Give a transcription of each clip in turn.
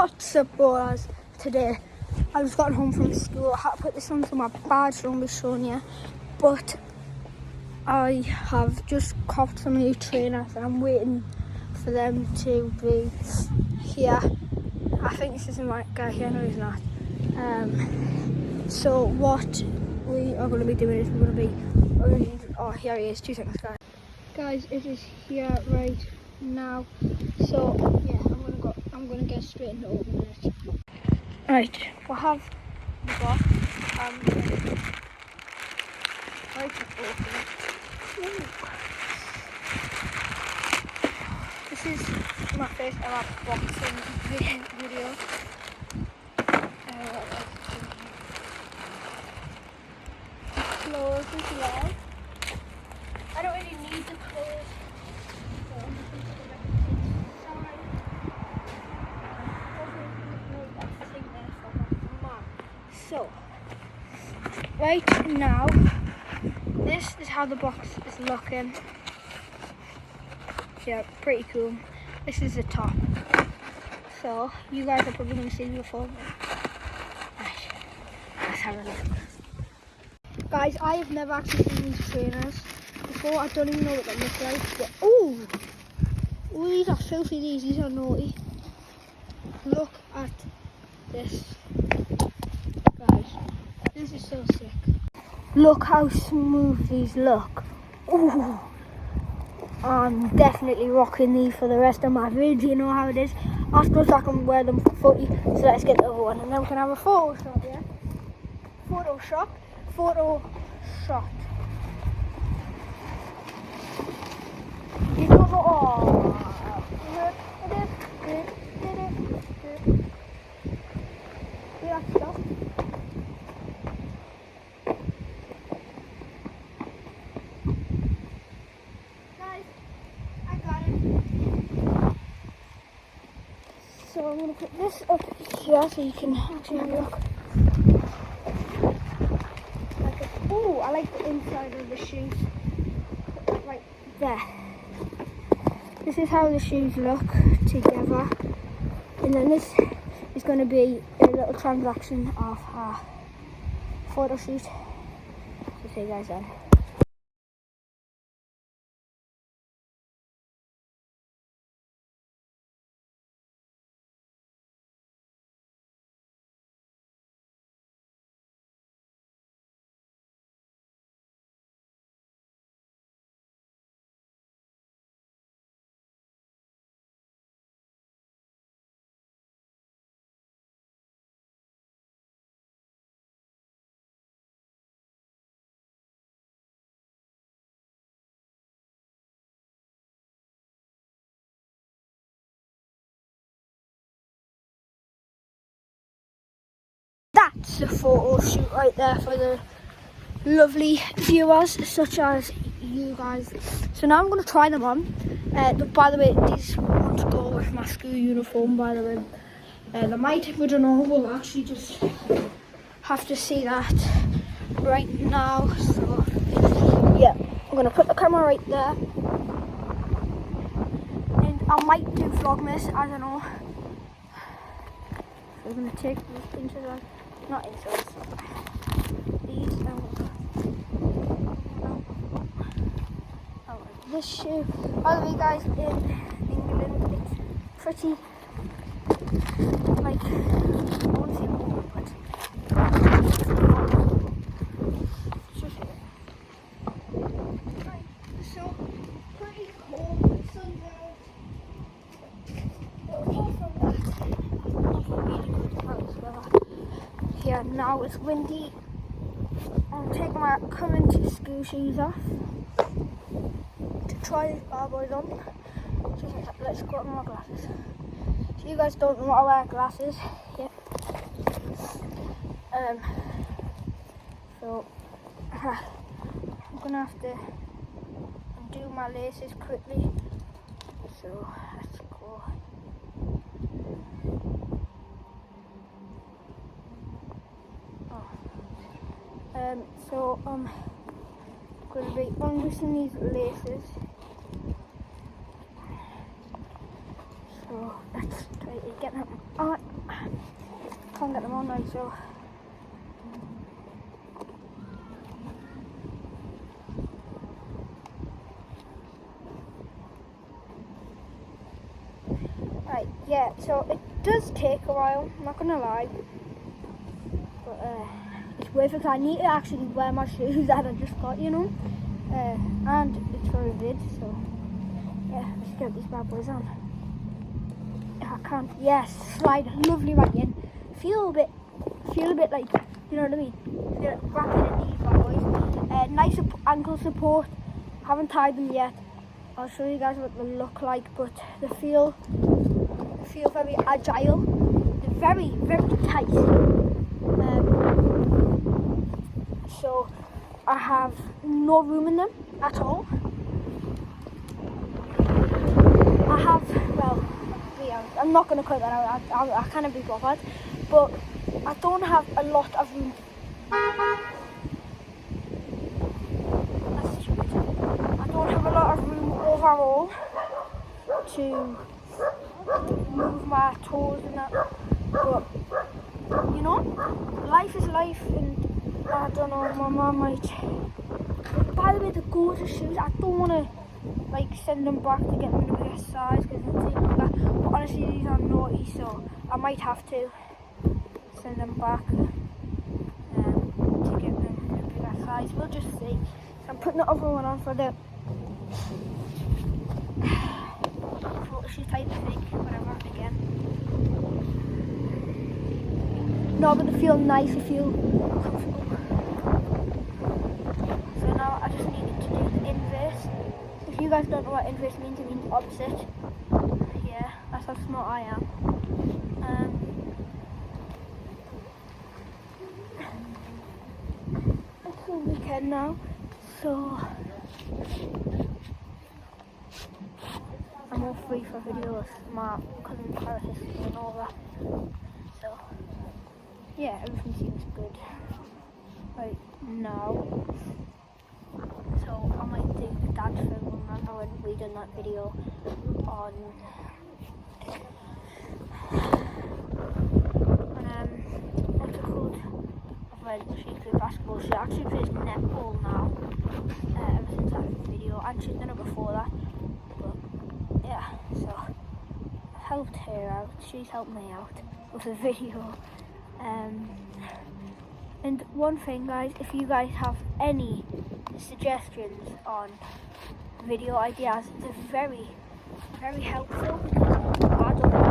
What's up, boys? Today I just got home from school. I had to put this on so my badge don't be showing you, but I have just copped some new trainers and I'm waiting for them to be here. I think this is the right guy here. No, he's not. So what we are going to be doing is we're going to be oh, here he is. 2 seconds, guys, it is here right now. So yeah, I'm gonna get straight into opening it. Right, we'll have the box. Right, open it. Ooh. This is my first ever boxing video. Close this leg. I don't really need the clothes. So, right now, this is how the box is looking. Yeah, pretty cool. This is the top. So, you guys are probably going to see the before. Right, let's have a look. Guys, I have never actually seen these trainers before. I don't even know what they look like. But, oh, these are filthy. These are naughty. Look at this. Guys, this is so sick. Look how smooth these look. Ooh, I'm definitely rocking these for the rest of my video. You know how it is. Afterwards I can wear them for footy. So let's get the other one and then we can have a photo shot, yeah? Photo shot. You know the yeah, stuff. Guys, I got it. So I'm going to put this up here so you can actually have a look. Ooh, I like the inside of the shoes. Put that right there. This is how the shoes look together. And then this is going to be a little transaction of our photo shoot. So see you guys then. That's a photo shoot right there for the lovely viewers such as you guys. So now I'm going to try them on. But by the way, these won't go with my school uniform, by the way. They might, we don't know, we'll actually just have to see that right now. So yeah, I'm going to put the camera right there. And I might do Vlogmas, I don't know. So we're going to take these inches, not inches, these this shoe. By the way, guys, in England it's pretty like, I want to say more, but it's just right, so pretty cold. The sun's out. Apart from that, not really good about this weather. Here now it's windy. I'm taking my current school shoes off to try this bad boys on. Let's go on my glasses. So you guys don't know I wear glasses. Yep. So I'm gonna have to undo my laces quickly. So let's go. So I'm going to be unloosening these laces. So let's try to get them on. can't get them on right, so. Right, yeah, so it does take a while, I'm not gonna lie. But it's worth it, 'cause I need to actually wear my shoes that I just got, you know. And it's for a vid, so yeah, let's get these bad boys on. If I can't, yes, slide, lovely right in. Feel a bit like, you know what I mean? Feel like wrapping in these bad boys. Nice ankle support. Haven't tied them yet. I'll show you guys what they look like, but they feel very agile. They're very, very tight. So I have no room in them at all. I have, well, yeah, I'm not going to cut that out, I can't be bothered, but I don't have a lot of room. That's stupid. I don't have a lot of room overall to move my toes and that, but you know, life is life, and I don't know, my mum might. By the way, the gorgeous shoes, I don't want to like send them back to get them in a bigger size because they'll take longer. But honestly, these are naughty, so I might have to send them back to get them in a bigger size. We'll just see. I'm putting the other one on for the photo shoot type thing, whatever, again. No, but they feel nice, they feel comfortable. So now I just needed to do the inverse. If you guys don't know what inverse means, it means opposite. Yeah, that's how smart I am. It's the weekend now, so I'm all free for videos. My cousin Paris is doing all that. So yeah, everything seems good right now. So I might do the dad film. Remember when we done that video on what's it called? When she played basketball. She actually plays netball now. Ever since that video, and she's done it before that. But yeah, so I've helped her out. She's helped me out with the video. And one thing, guys, if you guys have any suggestions on video ideas, they're very, very helpful, because I don't know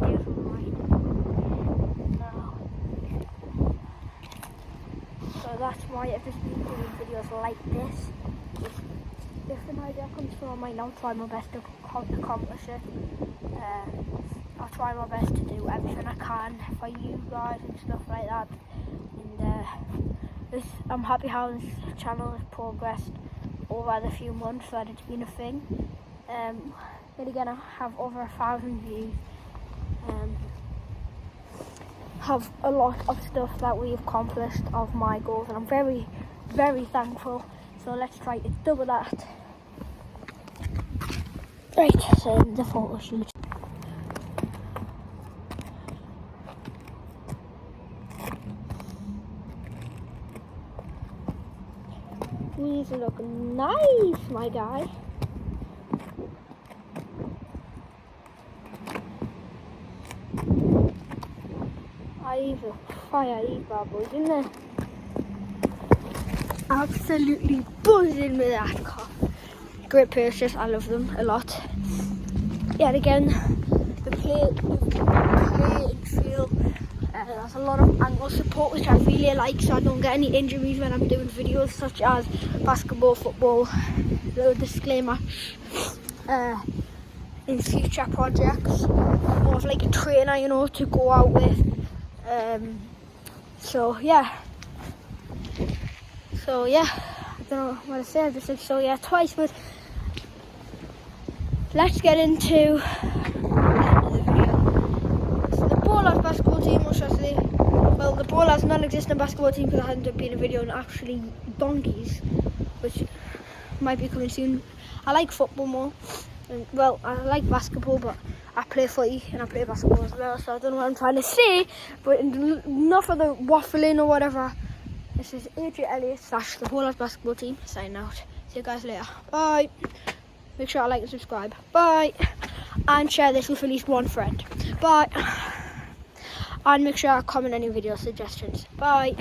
video ideas online now. So that's why I've just been doing videos like this. If an idea comes from my mind, I'll try my best to accomplish it. I'll try my best to do everything I can for you guys and stuff like that. And I'm happy how this channel has progressed over the few months that it's been a thing. Then again, I have over 1,000 views. Have a lot of stuff that we've accomplished of my goals, and I'm very, very thankful. So let's try to double that. Right, so the photo shoot. These look nice, my guy. I've a fire these bad boys, isn't there? Absolutely buzzing with that car. Great purchase, I love them a lot. Yet again, the play and feel. There's a lot of angle support, which I really like, so I don't get any injuries when I'm doing videos such as basketball, football. Little disclaimer, in future projects, I'm more of like a trainer, you know, to go out with. So yeah, I don't know what to say. I just said so yeah twice, but let's get into the video. So the Ballers basketball team, or should I say, well, the Ballers non-existent basketball team, because I hadn't been a video on actually donkeys, which might be coming soon. I like football more, and well, I like basketball, but I play footy and I play basketball as well, so I don't know what I'm trying to say, but enough of the waffling or whatever. This is AJ Elliott / the whole of basketball team signing out. See you guys later. Bye. Make sure to like and subscribe. Bye. And share this with at least one friend. Bye. And make sure to comment any video suggestions. Bye.